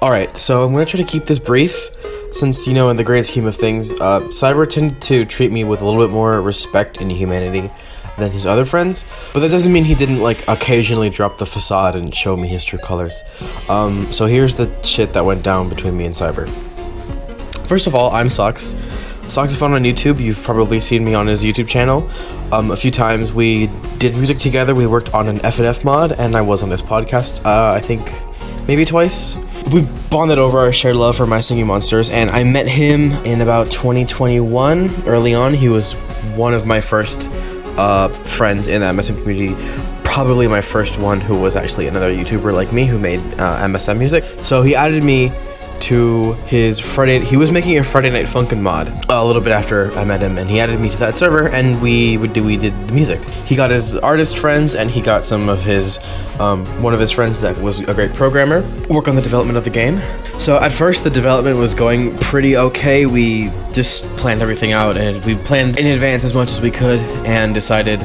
Alright, so I'm gonna try to keep this brief, since, in the grand scheme of things, Syburr tended to treat me with a little bit more respect and humanity than his other friends, but that doesn't mean he didn't, occasionally drop the facade and show me his true colors. So here's the shit that went down between me and Syburr. First of all, I'm Sux. Sux is found on YouTube. You've probably seen me on his YouTube channel. A few times we did music together. We worked on an F&F mod, and I was on this podcast, I think, maybe twice. We bonded over our shared love for My Singing Monsters, and I met him in about 2021, early on. He was one of my first friends in the MSM community, probably my first one who was actually another YouTuber like me who made MSM music. So he added me to his he was making a Friday Night Funkin' mod a little bit after I met him, and he added me to that server, and we did the music. He got his artist friends, and he got some of his one of his friends that was a great programmer work on the development of the game. So at first the development was going pretty okay. We just planned everything out, and we planned in advance as much as we could, and decided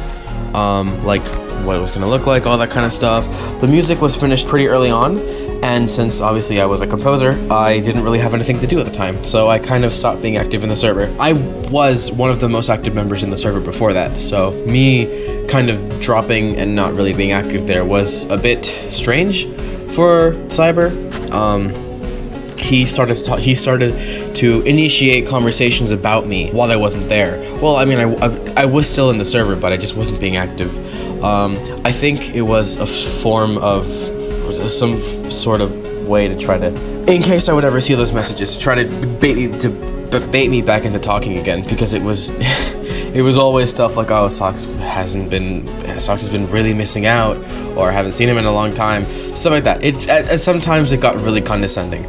what it was going to look like, all that kind of stuff. The music was finished pretty early on, and since obviously I was a composer, I didn't really have anything to do at the time, so I kind of stopped being active in the server. I was one of the most active members in the server before that, so me kind of dropping and not really being active there was a bit strange for Syburr. He started to initiate conversations about me while I wasn't there. Well, I mean, I was still in the server, but I just wasn't being active. I think it was a form of some sort of way to try to, in case I would ever see those messages, try to bait me back into talking again, because it was it was always stuff like, oh, Socks has been really missing out, or I haven't seen him in a long time, stuff like that. Sometimes it got really condescending.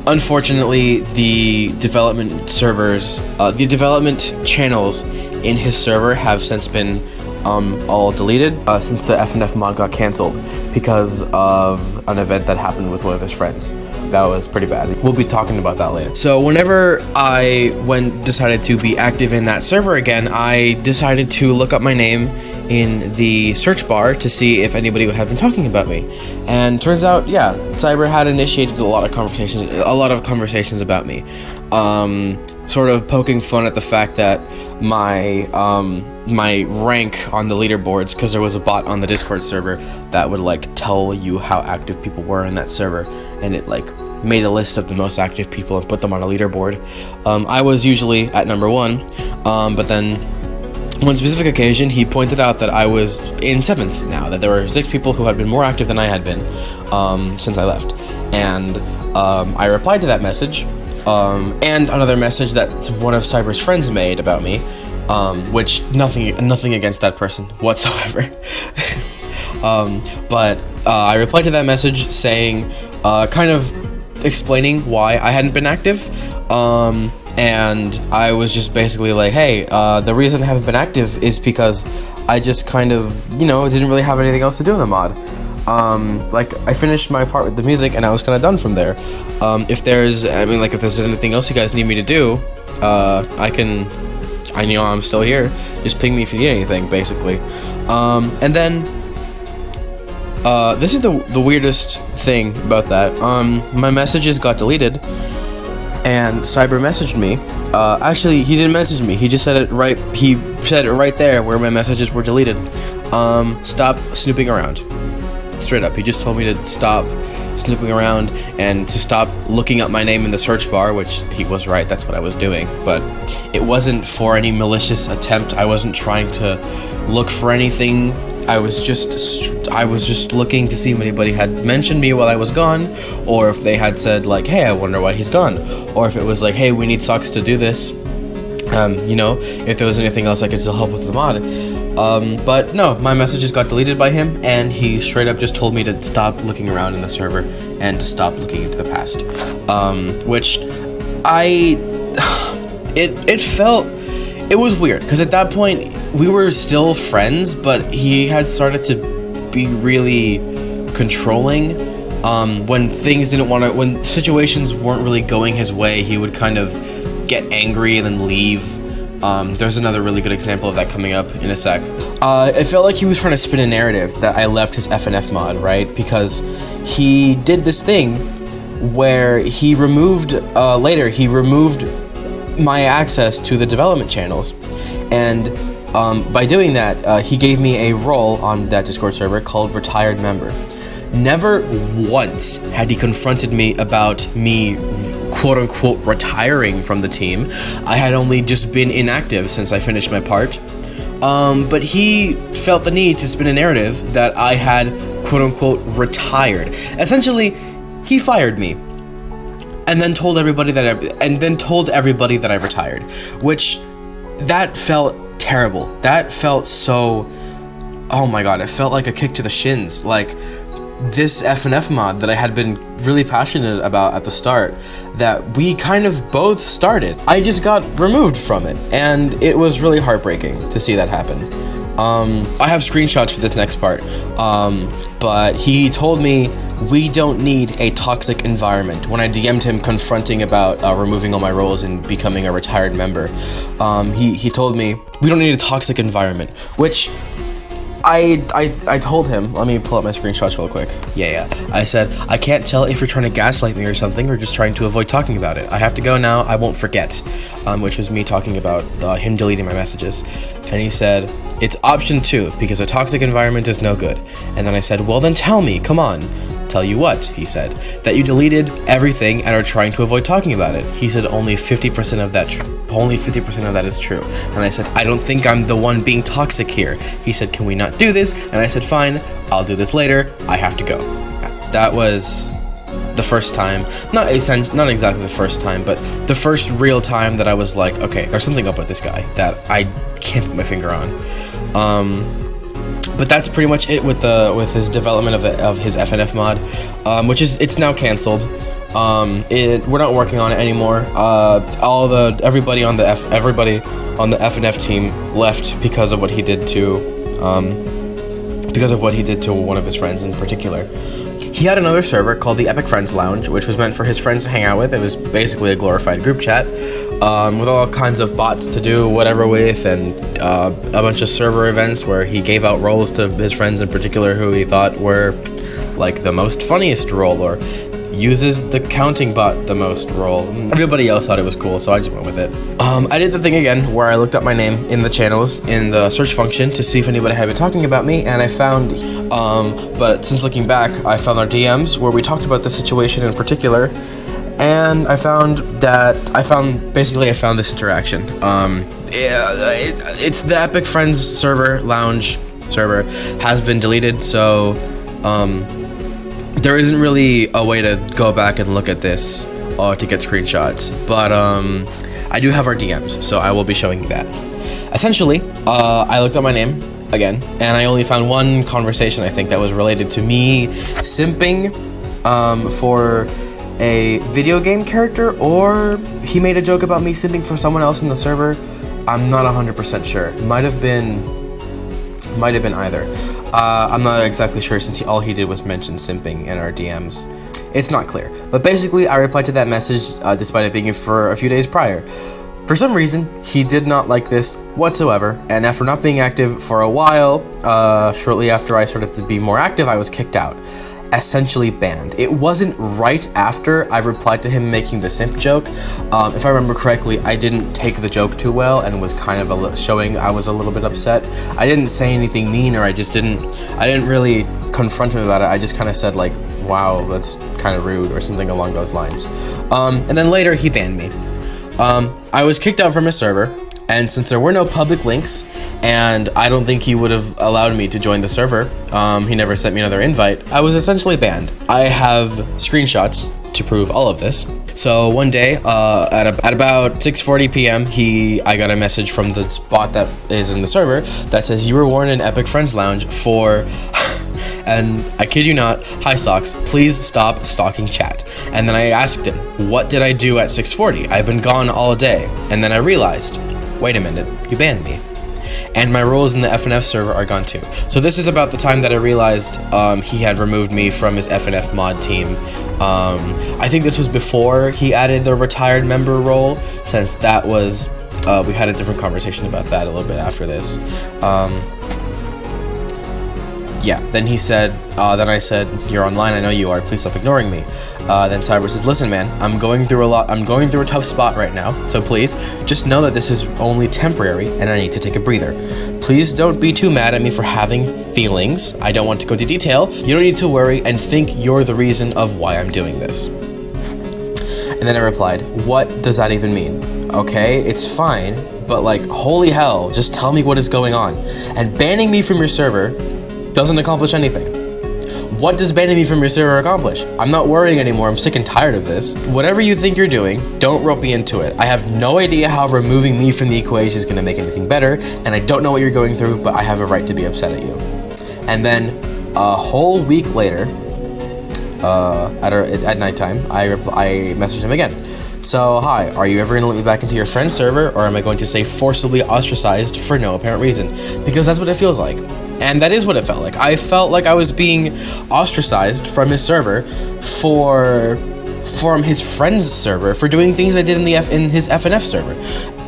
Unfortunately, the development channels in his server have since been all deleted since the F&F mod got cancelled because of an event that happened with one of his friends. That was pretty bad. We'll be talking about that later. So whenever I decided to be active in that server again, I decided to look up my name in the search bar to see if anybody would have been talking about me. And turns out, yeah, Syburr had initiated a lot of conversations about me. Sort of poking fun at the fact that my rank on the leaderboards, because there was a bot on the Discord server that would tell you how active people were in that server, and it made a list of the most active people and put them on a leaderboard. I was usually at number 1, but then one specific occasion he pointed out that I was in 7th now, that there were 6 people who had been more active than I had been since I left. And I replied to that message, and another message that one of Syburr's friends made about me, which nothing against that person whatsoever. But I replied to that message saying, kind of explaining why I hadn't been active, and I was just basically like, hey, the reason I haven't been active is because I just kind of, didn't really have anything else to do in the mod. I finished my part with the music, and I was kind of done from there. If there's anything else you guys need me to do, I'm still here. Just ping me if you need anything, basically. And then, this is the weirdest thing about that. My messages got deleted, and Syburr messaged me. Actually, he didn't message me. He just said it right. He said it right there where my messages were deleted. Stop snooping around. Straight up, he just told me to stop snooping around and to stop looking up my name in the search bar, which he was right, that's what I was doing, but it wasn't for any malicious attempt. I wasn't trying to look for anything. I was just looking to see if anybody had mentioned me while I was gone, or if they had said hey, I wonder why he's gone, or if it was hey, we need Socks to do this. If there was anything else I could still help with the mod. But no, my messages got deleted by him, and he straight up just told me to stop looking around in the server and to stop looking into the past. Which it was weird, because at that point we were still friends, but he had started to be really controlling. When when situations weren't really going his way, he would kind of get angry and then leave. There's another really good example of that coming up in a sec. It felt like he was trying to spin a narrative that I left his FNF mod, right? Because he did this thing where he removed, later, he removed my access to the development channels. And by doing that, he gave me a role on that Discord server called Retired Member. Never once had he confronted me about me quote-unquote retiring from the team. I had only just been inactive since I finished my part. But he felt the need to spin a narrative that I had quote-unquote retired. Essentially, he fired me and then told everybody that I retired, which that felt terrible. That felt so, oh my god, it felt like a kick to the shins. Like, this FNF mod that I had been really passionate about at the start, that we kind of both started, I just got removed from it, and it was really heartbreaking to see that happen. I have screenshots for this next part, but he told me we don't need a toxic environment. When I DM'd him confronting about removing all my roles and becoming a retired member, he told me we don't need a toxic environment, which I told him, let me pull up my screenshots real quick. Yeah. I said, I can't tell if you're trying to gaslight me or something, or just trying to avoid talking about it. I have to go now, I won't forget. Which was me talking about him deleting my messages. And he said, it's option 2, because a toxic environment is no good. And then I said, well then tell me, come on. Tell you what, he said, that you deleted everything and are trying to avoid talking about it. He said only 50% of that is true. And I said, I don't think I'm the one being toxic here. He said, can we not do this? And I said, fine, I'll do this later. I have to go. That was the first time, not exactly the first time, but the first real time that I was like, okay, there's something up with this guy that I can't put my finger on. But that's pretty much it with his development of his FNF mod, which is, it's now canceled. We're not working on it anymore. Everybody on the FNF team left because of what he did to one of his friends in particular. He had another server called the Epic Friends Lounge, which was meant for his friends to hang out with. It was basically a glorified group chat, with all kinds of bots to do whatever with, and a bunch of server events where he gave out roles to his friends in particular who he thought were like the most funniest role, or uses the counting bot the most role. Everybody else thought it was cool, so I just went with it. I did the thing again where I looked up my name in the channels in the search function to see if anybody had been talking about me, and I found, but since looking back, I found our DMs where we talked about the situation in particular, and I found this interaction. It's the Epic Friends server, lounge server, has been deleted, so, there isn't really a way to go back and look at this to get screenshots, but I do have our DMs, so I will be showing you that. Essentially, I looked up my name again, and I only found one conversation, I think, that was related to me simping for a video game character, or he made a joke about me simping for someone else in the server. I'm not 100% sure. Might have been either. I'm not exactly sure, since all he did was mention simping in our DMs. It's not clear. But basically, I replied to that message despite it being for a few days prior. For some reason, he did not like this whatsoever, and after not being active for a while, shortly after I started to be more active, I was kicked out. Essentially banned. It wasn't right after I replied to him making the simp joke. If I remember correctly, I didn't take the joke too well and was kind of showing I was a little bit upset. I didn't say anything mean, or I didn't really confront him about it. I just kind of said like, wow, that's kind of rude, or something along those lines. And then later he banned me. I was kicked out from his server, and since there were no public links, and I don't think he would have allowed me to join the server, he never sent me another invite, I was essentially banned. I have screenshots to prove all of this. So one day, at about 6:40 p.m., I got a message from the bot that is in the server that says, you were warned in Epic Friends Lounge for... and I kid you not, hi Socks, please stop stalking chat. And then I asked him, what did I do at 6:40? I've been gone all day. And then I realized, wait a minute, you banned me. And my roles in the FNF server are gone too. So this is about the time that I realized he had removed me from his FNF mod team. I think this was before he added the retired member role, since that was we had a different conversation about that a little bit after this. Yeah, then he said, then I said, "You're online, I know you are, please stop ignoring me." Then Syburr says, "Listen man, I'm going through a tough spot right now, so please, just know that this is only temporary and I need to take a breather. Please don't be too mad at me for having feelings. I don't want to go into detail. You don't need to worry and think you're the reason of why I'm doing this." And then I replied, "What does that even mean? Okay, it's fine, but like, holy hell, just tell me what is going on. And banning me from your server doesn't accomplish anything. What does banning me from your server accomplish? I'm not worrying anymore, I'm sick and tired of this. Whatever you think you're doing, don't rope me into it. I have no idea how removing me from the equation is gonna make anything better, and I don't know what you're going through, but I have a right to be upset at you." And then a whole week later, at nighttime, I messaged him again. "So, hi, are you ever gonna let me back into your friend's server, or am I going to say forcibly ostracized for no apparent reason?" Because that's what it feels like. And that is what it felt like. I felt like I was being ostracized from his server from his friend's server for doing things I did in his FNF server,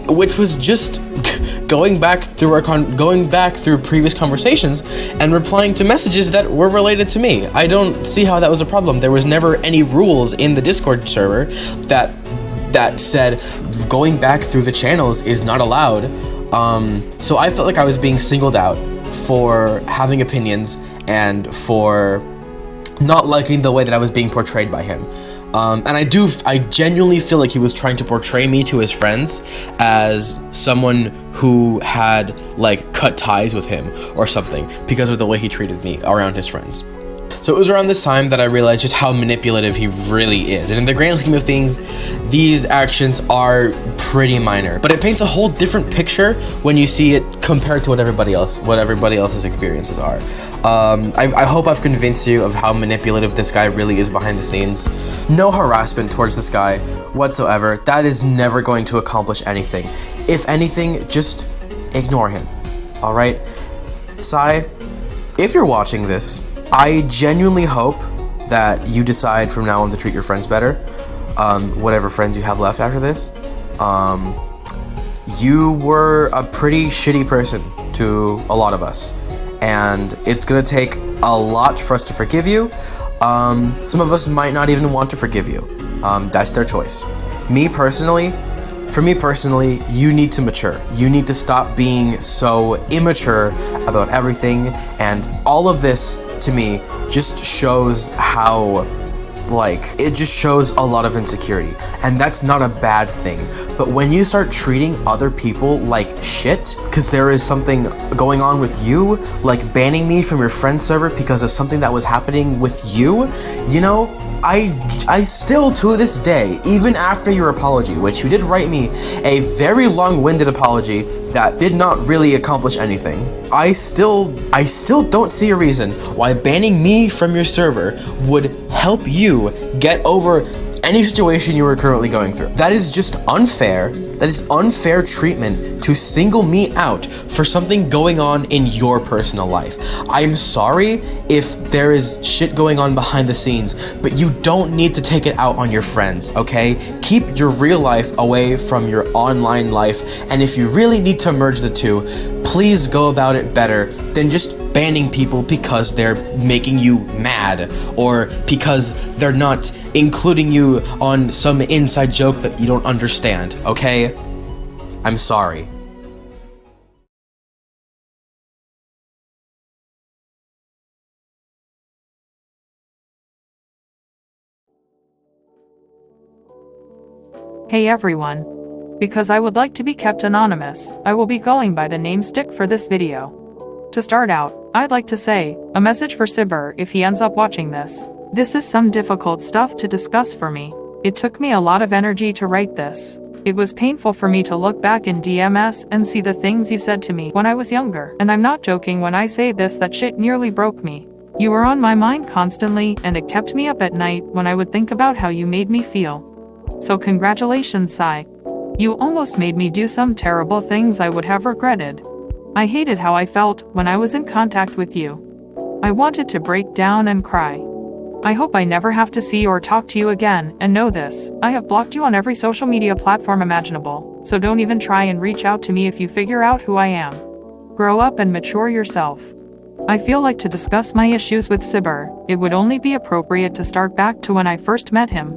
which was just going back through previous conversations and replying to messages that were related to me. I don't see how that was a problem. There was never any rules in the Discord server that said going back through the channels is not allowed. So I felt like I was being singled out for having opinions and for not liking the way that I was being portrayed by him. And I genuinely feel like he was trying to portray me to his friends as someone who had like cut ties with him or something because of the way he treated me around his friends. So it was around this time that I realized just how manipulative he really is. And in the grand scheme of things, these actions are pretty minor, but it paints a whole different picture when you see it compared to what everybody else's experiences are. I hope I've convinced you of how manipulative this guy really is behind the scenes. No harassment towards this guy whatsoever. That is never going to accomplish anything. If anything, just ignore him. All right, Sai, if you're watching this, I genuinely hope that you decide from now on to treat your friends better, whatever friends you have left after this. You were a pretty shitty person to a lot of us, and it's gonna take a lot for us to forgive you. Some of us might not even want to forgive you. That's their choice. For me personally, you need to mature. You need to stop being so immature about everything, and all of this, to me, just shows how, it just shows a lot of insecurity, and that's not a bad thing. But when you start treating other people like shit, because there is something going on with you, like banning me from your friend's server because of something that was happening with you, you know, I still, to this day, even after your apology, which you did write me a very long-winded apology that did not really accomplish anything, I still don't see a reason why banning me from your server would help you get over any situation you were currently going through. That is just unfair. That is unfair treatment to single me out for something going on in your personal life. I'm sorry if there is shit going on behind the scenes, but you don't need to take it out on your friends, okay? Keep your real life away from your online life, and if you really need to merge the two, please go about it better than just banning people because they're making you mad or because they're not including you on some inside joke that you don't understand, okay? I'm sorry. Hey everyone. Because I would like to be kept anonymous, I will be going by the name Stick for this video. To start out, I'd like to say, a message for Syburr if he ends up watching this. This is some difficult stuff to discuss for me. It took me a lot of energy to write this. It was painful for me to look back in DMS and see the things you said to me when I was younger. And I'm not joking when I say this, that shit nearly broke me. You were on my mind constantly, and it kept me up at night when I would think about how you made me feel. So congratulations, Sai. You almost made me do some terrible things I would have regretted. I hated how I felt when I was in contact with you. I wanted to break down and cry. I hope I never have to see or talk to you again, and know this, I have blocked you on every social media platform imaginable, so don't even try and reach out to me if you figure out who I am. Grow up and mature yourself. I feel like to discuss my issues with Syburr, it would only be appropriate to start back to when I first met him.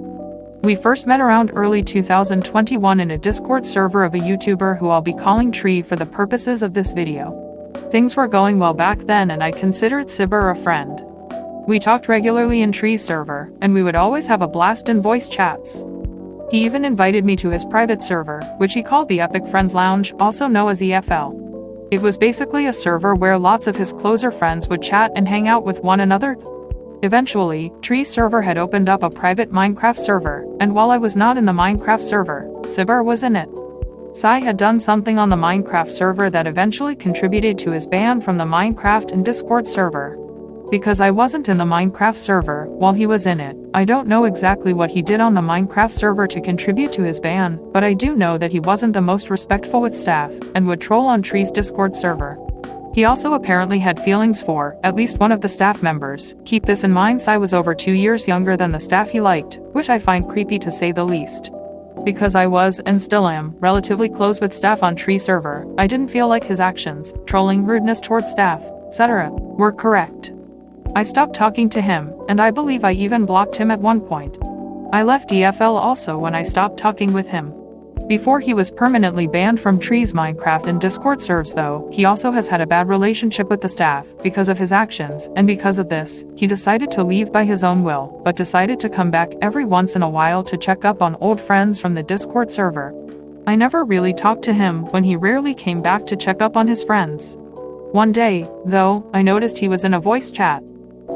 We first met around early 2021 in a Discord server of a YouTuber who I'll be calling Tree for the purposes of this video. Things were going well back then and I considered Syburr a friend. We talked regularly in Tree's server, and we would always have a blast in voice chats. He even invited me to his private server, which he called the Epic Friends Lounge, also known as EFL. It was basically a server where lots of his closer friends would chat and hang out with one another. Eventually, Tree's server had opened up a private Minecraft server, and while I was not in the Minecraft server, Syburr was in it. Sai had done something on the Minecraft server that eventually contributed to his ban from the Minecraft and Discord server. Because I wasn't in the Minecraft server while he was in it, I don't know exactly what he did on the Minecraft server to contribute to his ban, but I do know that he wasn't the most respectful with staff, and would troll on Tree's Discord server. He also apparently had feelings for at least one of the staff members. Keep this in mind, Sai was over 2 years younger than the staff he liked, which I find creepy to say the least. Because I was, and still am, relatively close with staff on Tree server, I didn't feel like his actions, trolling, rudeness towards staff, etc., were correct. I stopped talking to him, and I believe I even blocked him at one point. I left EFL also when I stopped talking with him. Before he was permanently banned from Tree's Minecraft and Discord servers though, he also has had a bad relationship with the staff because of his actions, and because of this, he decided to leave by his own will, but decided to come back every once in a while to check up on old friends from the Discord server. I never really talked to him when he rarely came back to check up on his friends. One day, though, I noticed he was in a voice chat.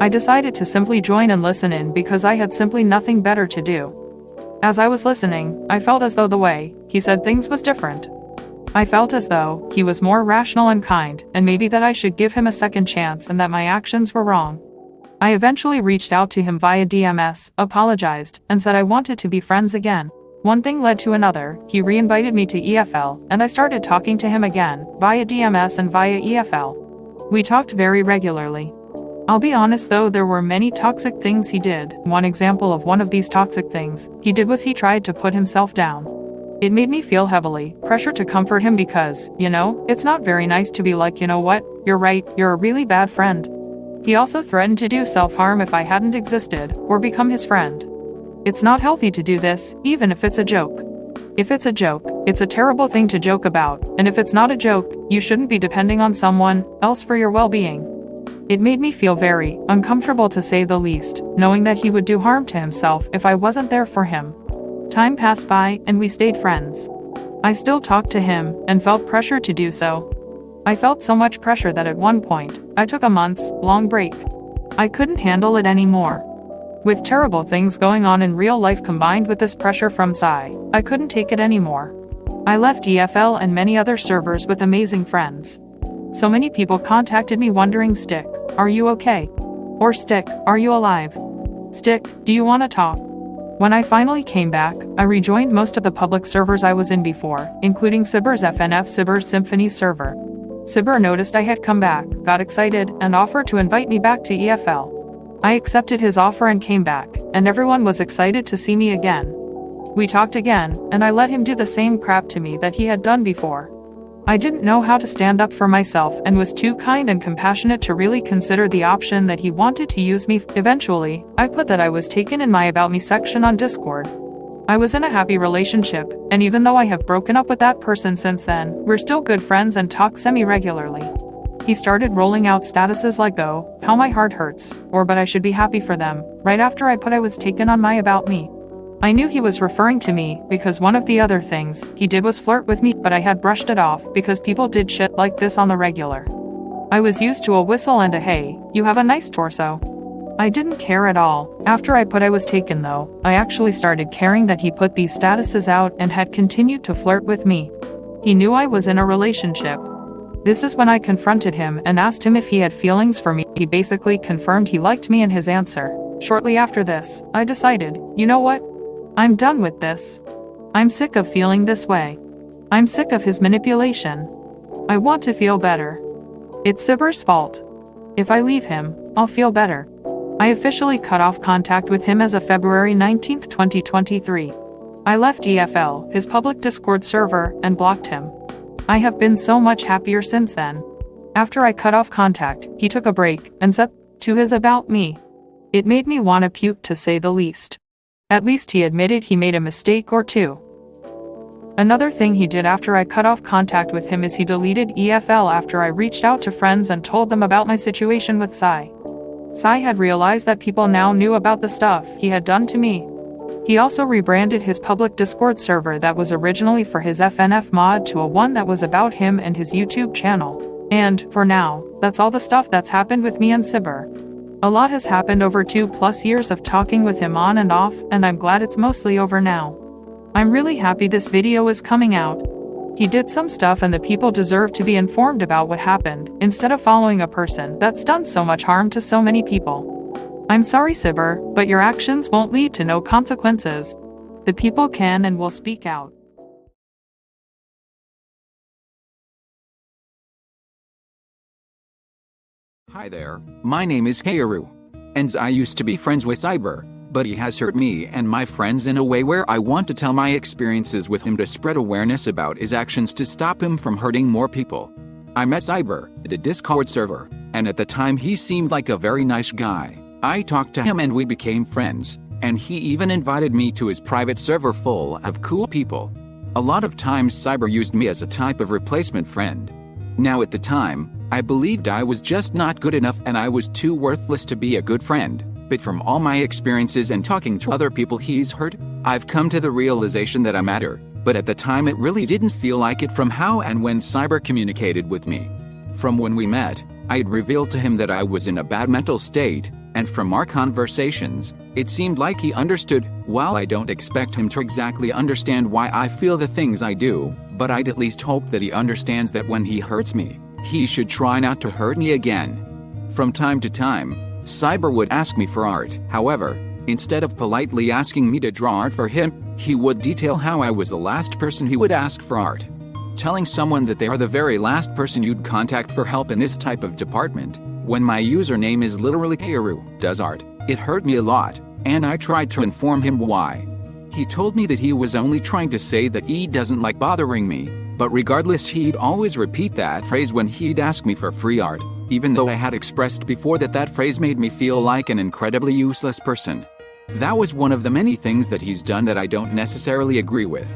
I decided to simply join and listen in because I had simply nothing better to do. As I was listening, I felt as though the way he said things was different. I felt as though he was more rational and kind, and maybe that I should give him a second chance and that my actions were wrong. I eventually reached out to him via DMS, apologized, and said I wanted to be friends again. One thing led to another, he re-invited me to EFL, and I started talking to him again, via DMS and via EFL. We talked very regularly. I'll be honest though, there were many toxic things he did. One example of one of these toxic things he did was he tried to put himself down. It made me feel heavily pressure to comfort him because, it's not very nice to be like, you know what, you're right, you're a really bad friend. He also threatened to do self-harm if I hadn't existed, or become his friend. It's not healthy to do this, even if it's a joke. If it's a joke, it's a terrible thing to joke about, and if it's not a joke, you shouldn't be depending on someone else for your well-being. It made me feel very uncomfortable to say the least, knowing that he would do harm to himself if I wasn't there for him. Time passed by, and we stayed friends. I still talked to him, and felt pressure to do so. I felt so much pressure that at one point, I took a months-long break. I couldn't handle it anymore. With terrible things going on in real life combined with this pressure from Sai, I couldn't take it anymore. I left EFL and many other servers with amazing friends. So many people contacted me wondering, Stick, are you okay? Or Stick, are you alive? Stick, do you want to talk? When I finally came back, I rejoined most of the public servers I was in before, including Syburr's FNF Syburr Symphony server. Syburr noticed I had come back, got excited, and offered to invite me back to EFL. I accepted his offer and came back, and everyone was excited to see me again. We talked again, and I let him do the same crap to me that he had done before. I didn't know how to stand up for myself and was too kind and compassionate to really consider the option that he wanted to use me. Eventually, I put that I was taken in my About Me section on Discord. I was in a happy relationship, and even though I have broken up with that person since then, we're still good friends and talk semi-regularly. He started rolling out statuses like "Oh, how my heart hurts," or "But I should be happy for them," right after I put I was taken on my About Me. I knew he was referring to me because one of the other things he did was flirt with me, but I had brushed it off because people did shit like this on the regular. I was used to a whistle and a "Hey, you have a nice torso." I didn't care at all. After I put I was taken though, I actually started caring that he put these statuses out and had continued to flirt with me. He knew I was in a relationship. This is when I confronted him and asked him if he had feelings for me. He basically confirmed he liked me in his answer. Shortly after this, I decided, you know what? I'm done with this. I'm sick of feeling this way. I'm sick of his manipulation. I want to feel better. It's Syburr's fault. If I leave him, I'll feel better. I officially cut off contact with him as of February 19, 2023. I left EFL, his public Discord server, and blocked him. I have been so much happier since then. After I cut off contact, he took a break and said to his about me. It made me wanna puke, to say the least. At least he admitted he made a mistake or two. Another thing he did after I cut off contact with him is he deleted EFL after I reached out to friends and told them about my situation with Sai. Sai had realized that people now knew about the stuff he had done to me. He also rebranded his public Discord server that was originally for his FNF mod to a one that was about him and his YouTube channel. And, for now, that's all the stuff that's happened with me and Syburr. A lot has happened over 2+ years of talking with him on and off, and I'm glad it's mostly over now. I'm really happy this video is coming out. He did some stuff and the people deserve to be informed about what happened, instead of following a person that's done so much harm to so many people. I'm sorry, Syburr, but your actions won't lead to no consequences. The people can and will speak out. Hi there, my name is Kaoru. And I used to be friends with Syburr, but he has hurt me and my friends in a way where I want to tell my experiences with him to spread awareness about his actions to stop him from hurting more people. I met Syburr at a Discord server, and at the time he seemed like a very nice guy. I talked to him and we became friends, and he even invited me to his private server full of cool people. A lot of times Syburr used me as a type of replacement friend. Now at the time, I believed I was just not good enough and I was too worthless to be a good friend. But from all my experiences and talking to other people he's hurt, I've come to the realization that I matter, but at the time it really didn't feel like it from how and when Syburr communicated with me. From when we met, I'd revealed to him that I was in a bad mental state, and from our conversations, it seemed like he understood. While I don't expect him to exactly understand why I feel the things I do, but I'd at least hope that he understands that when he hurts me, he should try not to hurt me again. From time to time, Syburr would ask me for art. However, instead of politely asking me to draw art for him, he would detail how I was the last person he would ask for art. Telling someone that they are the very last person you'd contact for help in this type of department, when my username is literally Kaoru does art, it hurt me a lot, and I tried to inform him why. He told me that he was only trying to say that he doesn't like bothering me, but regardless he'd always repeat that phrase when he'd ask me for free art. Even though I had expressed before that that phrase made me feel like an incredibly useless person. That was one of the many things that he's done that I don't necessarily agree with.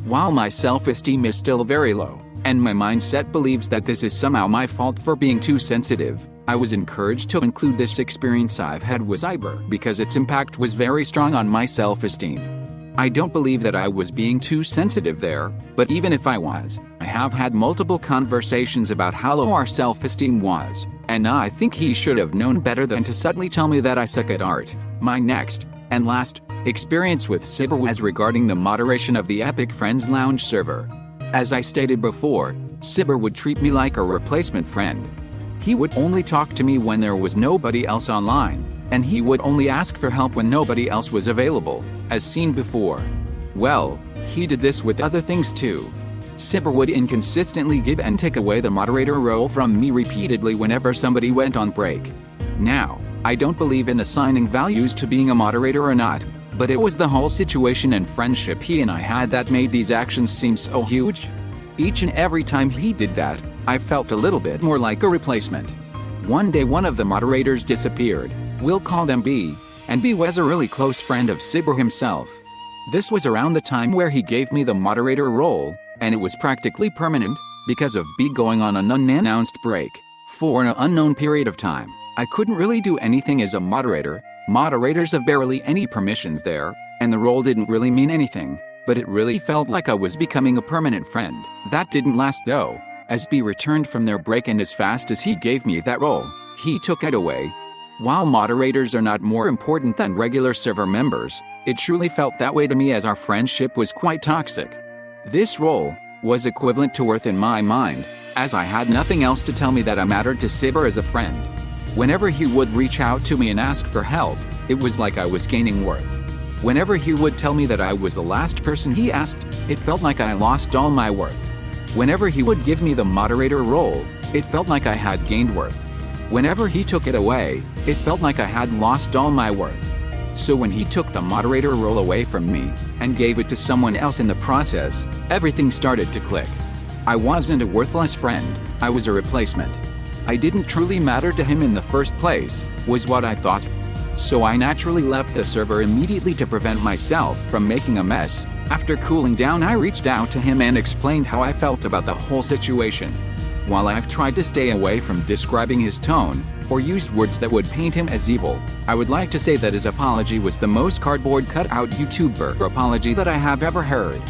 While my self-esteem is still very low, and my mindset believes that this is somehow my fault for being too sensitive, I was encouraged to include this experience I've had with Syburr because its impact was very strong on my self-esteem. I don't believe that I was being too sensitive there, but even if I was, I have had multiple conversations about how low our self-esteem was, and I think he should have known better than to suddenly tell me that I suck at art. My next, and last, experience with Syburr was regarding the moderation of the Epic Friends Lounge server. As I stated before, Syburr would treat me like a replacement friend. He would only talk to me when there was nobody else online, and he would only ask for help when nobody else was available, as seen before. Well, he did this with other things too. Syburr would inconsistently give and take away the moderator role from me repeatedly whenever somebody went on break. Now, I don't believe in assigning values to being a moderator or not, but it was the whole situation and friendship he and I had that made these actions seem so huge. Each and every time he did that, I felt a little bit more like a replacement. One day one of the moderators disappeared. We'll call them B, and B was a really close friend of Syburr himself. This was around the time where he gave me the moderator role, and it was practically permanent, because of B going on an unannounced break. For an unknown period of time, I couldn't really do anything as a moderator. Moderators have barely any permissions there, and the role didn't really mean anything, but it really felt like I was becoming a permanent friend. That didn't last though, as B returned from their break, and as fast as he gave me that role, he took it away. While moderators are not more important than regular server members, it truly felt that way to me as our friendship was quite toxic. This role was equivalent to worth in my mind, as I had nothing else to tell me that I mattered to Syburr as a friend. Whenever he would reach out to me and ask for help, it was like I was gaining worth. Whenever he would tell me that I was the last person he asked, it felt like I lost all my worth. Whenever he would give me the moderator role, it felt like I had gained worth. Whenever he took it away, It felt like I had lost all my worth. So when he took the moderator role away from me and gave it to someone else in the process, everything started to click. I wasn't a worthless friend, I was a replacement. I didn't truly matter to him in the first place, was what I thought. So I naturally left the server immediately to prevent myself from making a mess. After cooling down, I reached out to him and explained how I felt about the whole situation. While I've tried to stay away from describing his tone, or used words that would paint him as evil, I would like to say that his apology was the most cardboard cutout YouTuber apology that I have ever heard.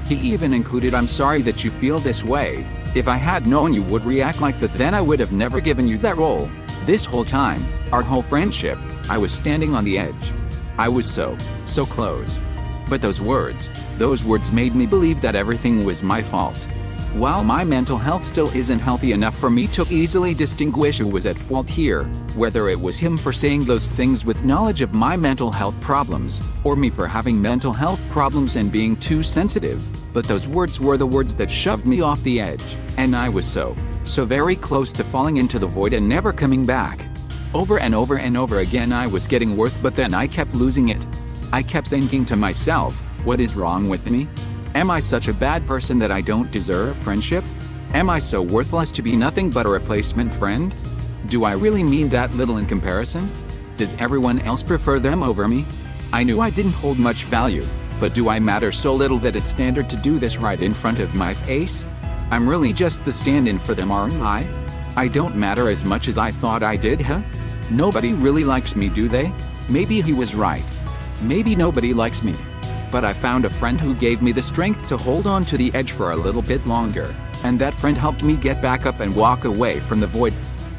He even included, "I'm sorry that you feel this way. If I had known you would react like that, then I would have never given you that role." This whole time, our whole friendship, I was standing on the edge. I was so close. But those words made me believe that everything was my fault. While my mental health still isn't healthy enough for me to easily distinguish who was at fault here, whether it was him for saying those things with knowledge of my mental health problems, or me for having mental health problems and being too sensitive, but those words were the words that shoved me off the edge, and I was so very close to falling into the void and never coming back. Over and over and over again I was getting worth, but then I kept losing it. I kept thinking to myself, what is wrong with me? Am I such a bad person that I don't deserve friendship? Am I so worthless to be nothing but a replacement friend? Do I really mean that little in comparison? Does everyone else prefer them over me? I knew I didn't hold much value, but do I matter so little that it's standard to do this right in front of my face? I'm really just the stand-in for them, aren't I? I don't matter as much as I thought I did, huh? Nobody really likes me, do they? Maybe he was right. Maybe nobody likes me. But I found a friend who gave me the strength to hold on to the edge for a little bit longer, and that friend helped me get back up and walk away from the void.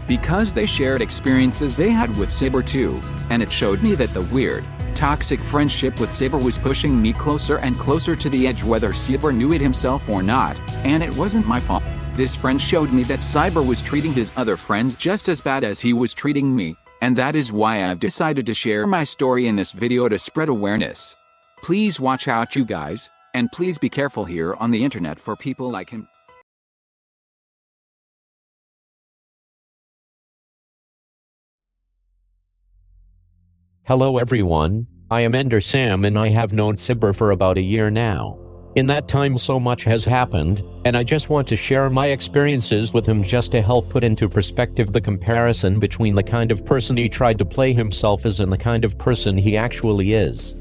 Because they shared experiences they had with Syburr too, and it showed me that the weird, toxic friendship with Syburr was pushing me closer and closer to the edge, whether Syburr knew it himself or not, and it wasn't my fault. This friend showed me that Syburr was treating his other friends just as bad as he was treating me, and that is why I've decided to share my story in this video to spread awareness. Please watch out, you guys, and please be careful here on the internet for people like him. Hello everyone, I am Ender Sam and I have known Syburr for about a year now. In that time so much has happened, and I just want to share my experiences with him just to help put into perspective the comparison between the kind of person he tried to play himself as and the kind of person he actually is.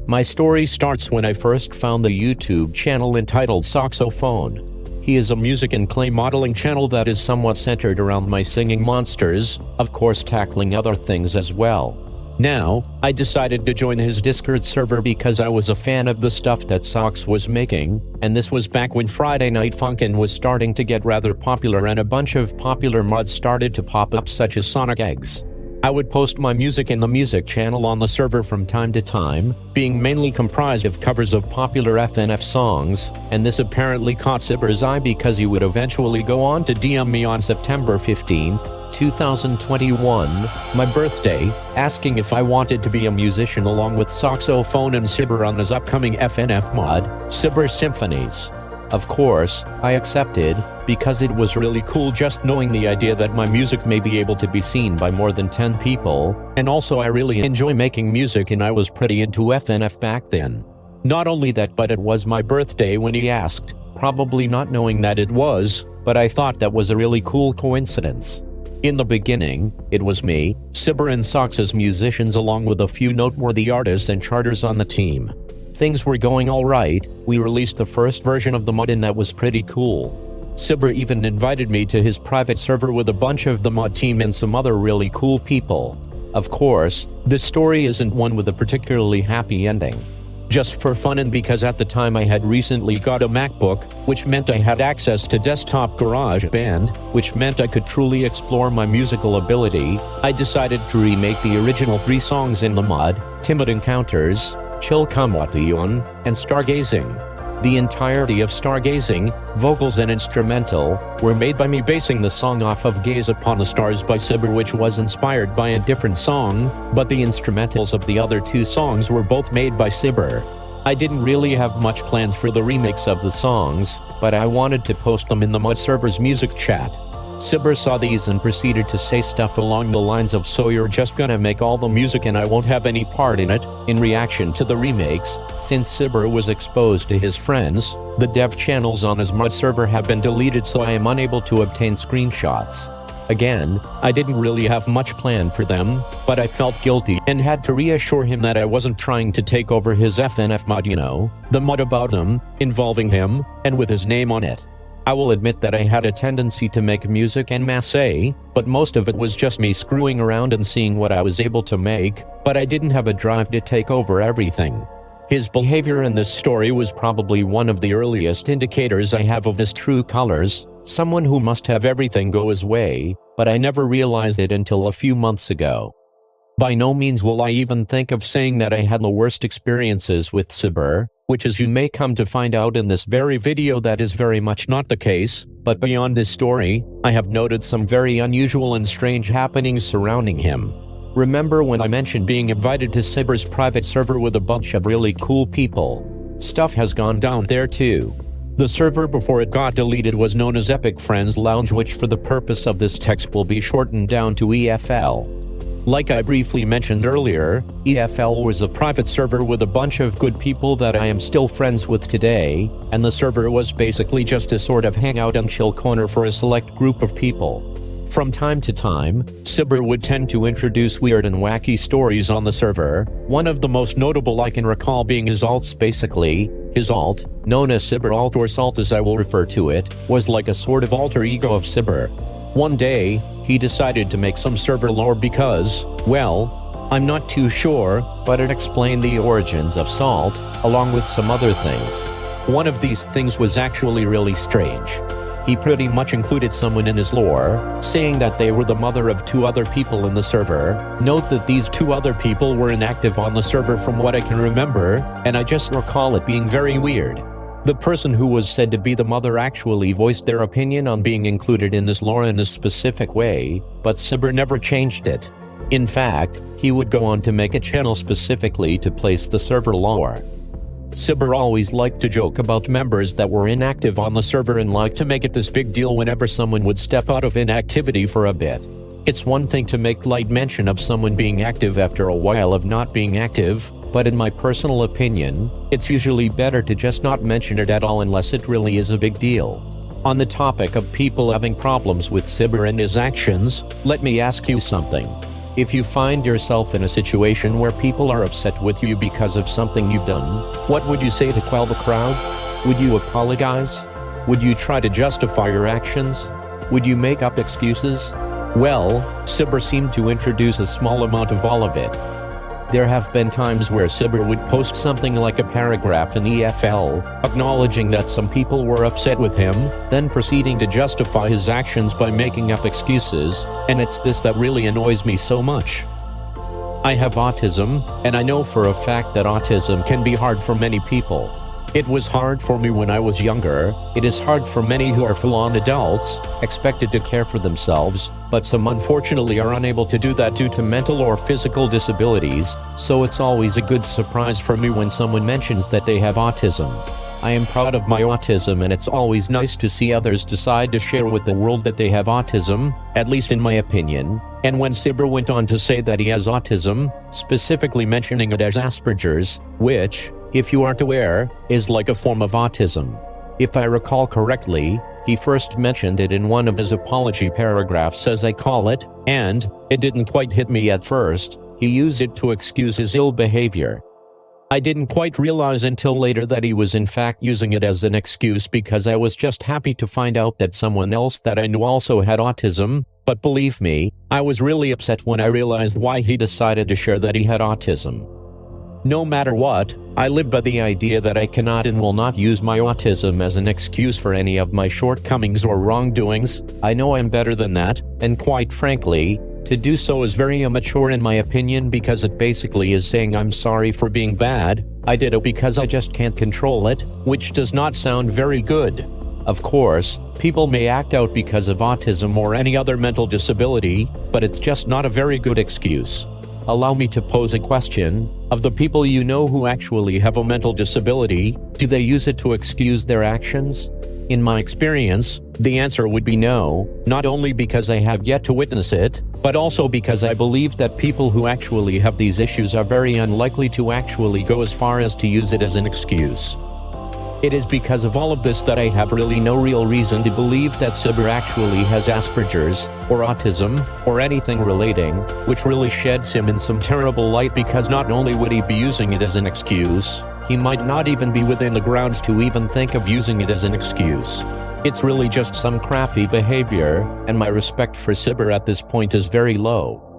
My story starts when I first found the YouTube channel entitled Saxophone. He is a music and clay modeling channel that is somewhat centered around my singing monsters, of course tackling other things as well. Now, I decided to join his Discord server because I was a fan of the stuff that Sox was making, and this was back when Friday Night Funkin' was starting to get rather popular and a bunch of popular mods started to pop up such as Sonic Eggs. I would post my music in the music channel on the server from time to time, being mainly comprised of covers of popular FNF songs, and this apparently caught Syburr's eye because he would eventually go on to DM me on September 15, 2021, my birthday, asking if I wanted to be a musician along with Saxophone and Syburr on his upcoming FNF mod, Syburr Symphonies. Of course, I accepted, because it was really cool just knowing the idea that my music may be able to be seen by more than 10 people, and also I really enjoy making music and I was pretty into FNF back then. Not only that, but it was my birthday when he asked, probably not knowing that it was, but I thought that was a really cool coincidence. In the beginning, it was me, Syburr and Sox as musicians along with a few noteworthy artists and charters on the team. Things were going alright, we released the first version of the mod and that was pretty cool. Syburr even invited me to his private server with a bunch of the mod team and some other really cool people. Of course, this story isn't one with a particularly happy ending. Just for fun and because at the time I had recently got a MacBook, which meant I had access to desktop GarageBand, which meant I could truly explore my musical ability, I decided to remake the original 3 songs in the mod, Timid Encounters, Chill Kamwation, and Stargazing. The entirety of Stargazing, vocals and instrumental, were made by me basing the song off of Gaze Upon the Stars by Syburr, which was inspired by a different song, but the instrumentals of the other 2 songs were both made by Syburr. I didn't really have much plans for the remix of the songs, but I wanted to post them in the mod server's music chat. Syburr saw these and proceeded to say stuff along the lines of, "So you're just gonna make all the music and I won't have any part in it?" In reaction to the remakes, since Syburr was exposed to his friends, the dev channels on his mod server have been deleted, so I am unable to obtain screenshots. Again, I didn't really have much planned for them, but I felt guilty and had to reassure him that I wasn't trying to take over his FNF mod, the mod about him, involving him, and with his name on it. I will admit that I had a tendency to make music en masse, but most of it was just me screwing around and seeing what I was able to make, but I didn't have a drive to take over everything. His behavior in this story was probably one of the earliest indicators I have of his true colors, someone who must have everything go his way, but I never realized it until a few months ago. By no means will I even think of saying that I had the worst experiences with Syburr, which, as you may come to find out in this very video, that is very much not the case, but beyond this story, I have noted some very unusual and strange happenings surrounding him. Remember when I mentioned being invited to Syburr's private server with a bunch of really cool people? Stuff has gone down there too. The server before it got deleted was known as Epic Friends Lounge, which for the purpose of this text will be shortened down to EFL. Like I briefly mentioned earlier, EFL was a private server with a bunch of good people that I am still friends with today, and the server was basically just a sort of hangout and chill corner for a select group of people. From time to time, Syburr would tend to introduce weird and wacky stories on the server, one of the most notable I can recall being his alts. Basically, his alt, known as Syburr Alt or Salt as I will refer to it, was like a sort of alter ego of Syburr. One day, he decided to make some server lore because, well, I'm not too sure, but it explained the origins of Salt, along with some other things. One of these things was actually really strange. He pretty much included someone in his lore, saying that they were the mother of 2 other people in the server. Note that these 2 other people were inactive on the server from what I can remember, and I just recall it being very weird. The person who was said to be the mother actually voiced their opinion on being included in this lore in a specific way, but Syburr never changed it. In fact, he would go on to make a channel specifically to place the server lore. Syburr always liked to joke about members that were inactive on the server and liked to make it this big deal whenever someone would step out of inactivity for a bit. It's one thing to make light mention of someone being active after a while of not being active, but in my personal opinion, it's usually better to just not mention it at all unless it really is a big deal. On the topic of people having problems with Syburr and his actions, let me ask you something. If you find yourself in a situation where people are upset with you because of something you've done, what would you say to quell the crowd? Would you apologize? Would you try to justify your actions? Would you make up excuses? Well, Syburr seemed to introduce a small amount of all of it. There have been times where Syburr would post something like a paragraph in EFL, acknowledging that some people were upset with him, then proceeding to justify his actions by making up excuses, and it's this that really annoys me so much. I have autism, and I know for a fact that autism can be hard for many people. It was hard for me when I was younger. It is hard for many who are full-on adults, expected to care for themselves, but some unfortunately are unable to do that due to mental or physical disabilities, so it's always a good surprise for me when someone mentions that they have autism. I am proud of my autism, and it's always nice to see others decide to share with the world that they have autism, at least in my opinion. And when Syburr went on to say that he has autism, specifically mentioning it as Asperger's, which, if you aren't aware, is like a form of autism. If I recall correctly, he first mentioned it in one of his apology paragraphs, as I call it, and it didn't quite hit me at first. He used it to excuse his ill behavior. I didn't quite realize until later that he was in fact using it as an excuse, because I was just happy to find out that someone else that I knew also had autism, but believe me, I was really upset when I realized why he decided to share that he had autism. No matter what, I live by the idea that I cannot and will not use my autism as an excuse for any of my shortcomings or wrongdoings. I know I'm better than that, and quite frankly, to do so is very immature in my opinion, because it basically is saying I'm sorry for being bad. I did it because I just can't control it, which does not sound very good. Of course, people may act out because of autism or any other mental disability, but it's just not a very good excuse. Allow me to pose a question. Of the people you know who actually have a mental disability, do they use it to excuse their actions? In my experience, the answer would be no, not only because I have yet to witness it, but also because I believe that people who actually have these issues are very unlikely to actually go as far as to use it as an excuse. It is because of all of this that I have really no real reason to believe that Syburr actually has Asperger's, or autism, or anything relating, which really sheds him in some terrible light, because not only would he be using it as an excuse, he might not even be within the grounds to even think of using it as an excuse. It's really just some crappy behavior, and my respect for Syburr at this point is very low.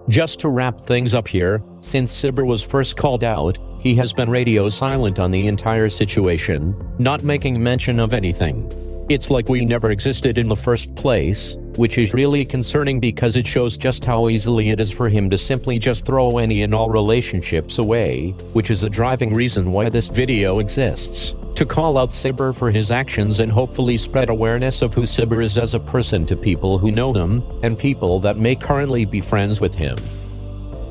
Just to wrap things up here, since Syburr was first called out, he has been radio silent on the entire situation, not making mention of anything. It's like we never existed in the first place, which is really concerning because it shows just how easily it is for him to simply just throw any and all relationships away, which is a driving reason why this video exists. To call out Syburr for his actions and hopefully spread awareness of who Syburr is as a person to people who know him, and people that may currently be friends with him.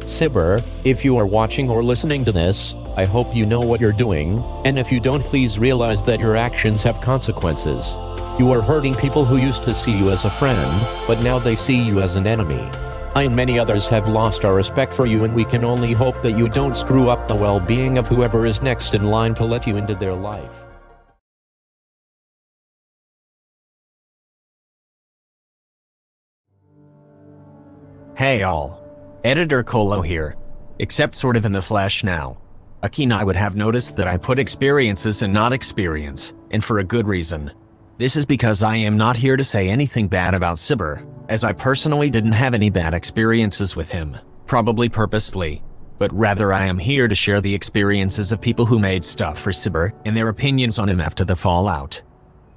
Syburr, if you are watching or listening to this, I hope you know what you're doing, and if you don't, please realize that your actions have consequences. You are hurting people who used to see you as a friend, but now they see you as an enemy. I and many others have lost our respect for you, and we can only hope that you don't screw up the well-being of whoever is next in line to let you into their life. Hey all. Editor Colo here. Except sort of in the flesh now. A keen eye would have noticed that I put experiences and not experience, and for a good reason. This is because I am not here to say anything bad about Syburr, as I personally didn't have any bad experiences with him, probably purposely, but rather I am here to share the experiences of people who made stuff for Syburr and their opinions on him after the fallout.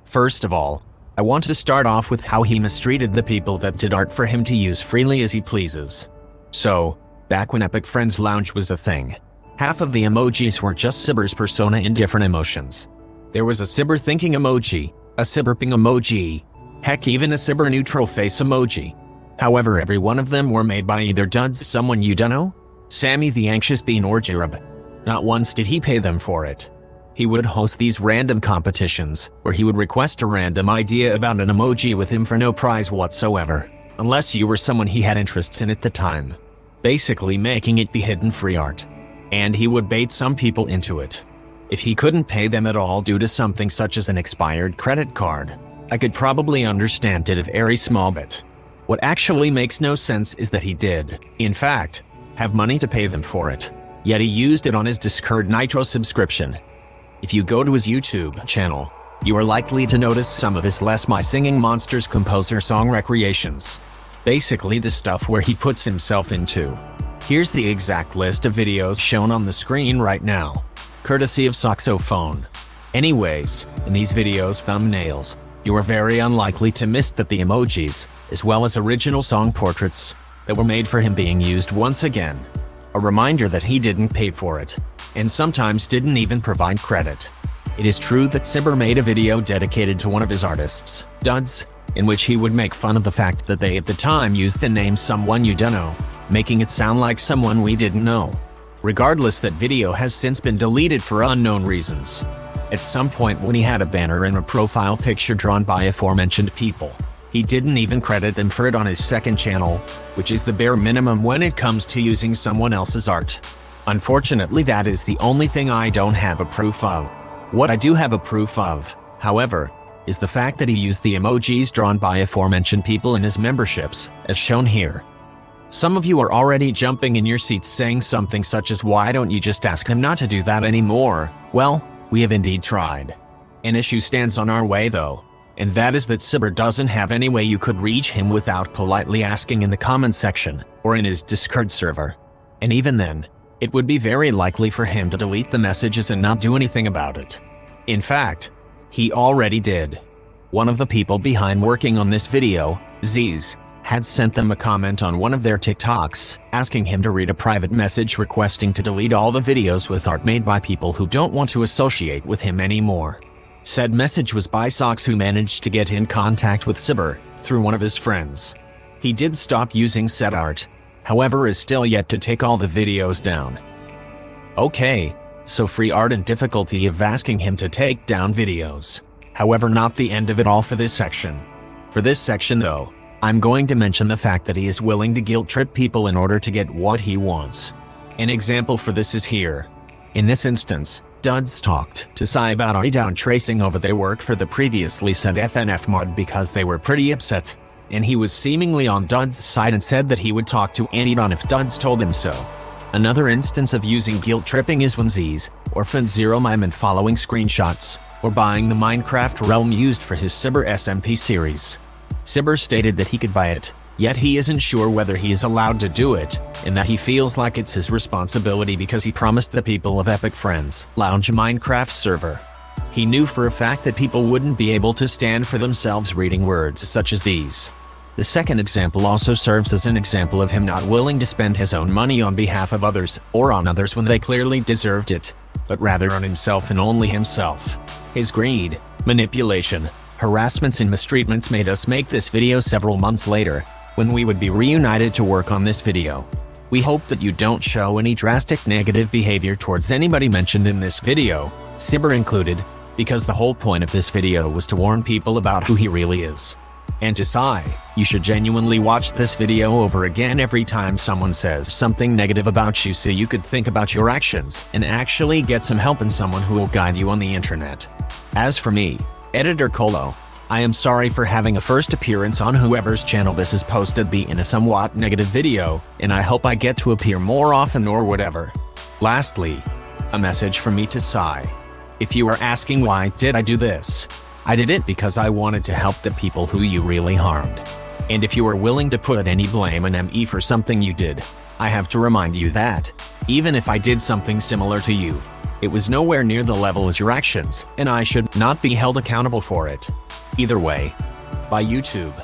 First of all, I want to start off with how he mistreated the people that did art for him to use freely as he pleases. So, back when Epic Friends Lounge was a thing, half of the emojis were just Syburr's persona in different emotions. There was a Syburr thinking emoji, a Syburr ping emoji, heck even a Syburr neutral face emoji. However, every one of them were made by either duds someone you dunno, Sami the Anxious Bean, or Girrabe. Not once did he pay them for it. He would host these random competitions, where he would request a random idea about an emoji with him for no prize whatsoever, unless you were someone he had interests in at the time, basically making it be hidden free art. And he would bait some people into it. If he couldn't pay them at all due to something such as an expired credit card, I could probably understand it a very small bit. What actually makes no sense is that he did, in fact, have money to pay them for it, yet he used it on his Discord Nitro subscription. If you go to his YouTube channel, you are likely to notice some of his less My Singing Monsters composer song recreations. Basically the stuff where he puts himself into. Here's the exact list of videos shown on the screen right now, courtesy of Saxophone. Anyways, in these videos' thumbnails, you are very unlikely to miss that the emojis, as well as original song portraits, that were made for him being used once again. A reminder that he didn't pay for it, and sometimes didn't even provide credit. It is true that Syburr made a video dedicated to one of his artists, Duds, in which he would make fun of the fact that they at the time used the name someone you dunno, making it sound like someone we didn't know. Regardless, that video has since been deleted for unknown reasons. At some point when he had a banner and a profile picture drawn by aforementioned people, he didn't even credit them for it on his second channel, which is the bare minimum when it comes to using someone else's art. Unfortunately, that is the only thing I don't have a proof of. What I do have a proof of, however, is the fact that he used the emojis drawn by aforementioned people in his memberships, as shown here. Some of you are already jumping in your seats saying something such as, why don't you just ask him not to do that anymore? Well, we have indeed tried. An issue stands on our way though, and that is that Syburr doesn't have any way you could reach him without politely asking in the comment section, or in his Discord server. And even then, it would be very likely for him to delete the messages and not do anything about it. In fact, he already did. One of the people behind working on this video, Zeze, had sent them a comment on one of their TikToks, asking him to read a private message requesting to delete all the videos with art made by people who don't want to associate with him anymore. Said message was by Sox, who managed to get in contact with Syburr through one of his friends. He did stop using said art, however is still yet to take all the videos down. Okay, so free art and difficulty of asking him to take down videos. However, not the end of it all for this section. For this section though, I'm going to mention the fact that he is willing to guilt trip people in order to get what he wants. An example for this is here. In this instance, Duds talked to Sai about down tracing over their work for the previously said FNF mod because they were pretty upset, and he was seemingly on Duds' side and said that he would talk to Anidon if Duds told him so. Another instance of using guilt tripping is when Zeze or Zero Mime and following screenshots, or buying the Minecraft realm used for his Syburr SMP series. Syburr stated that he could buy it, yet he isn't sure whether he is allowed to do it, and that he feels like it's his responsibility because he promised the people of Epic Friends Lounge a Minecraft server. He knew for a fact that people wouldn't be able to stand for themselves reading words such as these. The second example also serves as an example of him not willing to spend his own money on behalf of others, or on others when they clearly deserved it, but rather on himself and only himself. His greed, manipulation, harassments and mistreatments made us make this video several months later, when we would be reunited to work on this video. We hope that you don't show any drastic negative behavior towards anybody mentioned in this video, Syburr included, because the whole point of this video was to warn people about who he really is. And to Sai, you should genuinely watch this video over again every time someone says something negative about you so you could think about your actions and actually get some help in someone who will guide you on the internet. As for me, Editor Colo, I am sorry for having a first appearance on whoever's channel this is posted be in a somewhat negative video, and I hope I get to appear more often or whatever. Lastly, a message from me to Sai. If you are asking why did I do this, I did it because I wanted to help the people who you really harmed. And if you are willing to put any blame on me for something you did, I have to remind you that, even if I did something similar to you, it was nowhere near the level as your actions, and I should not be held accountable for it. Either way, bye YouTube.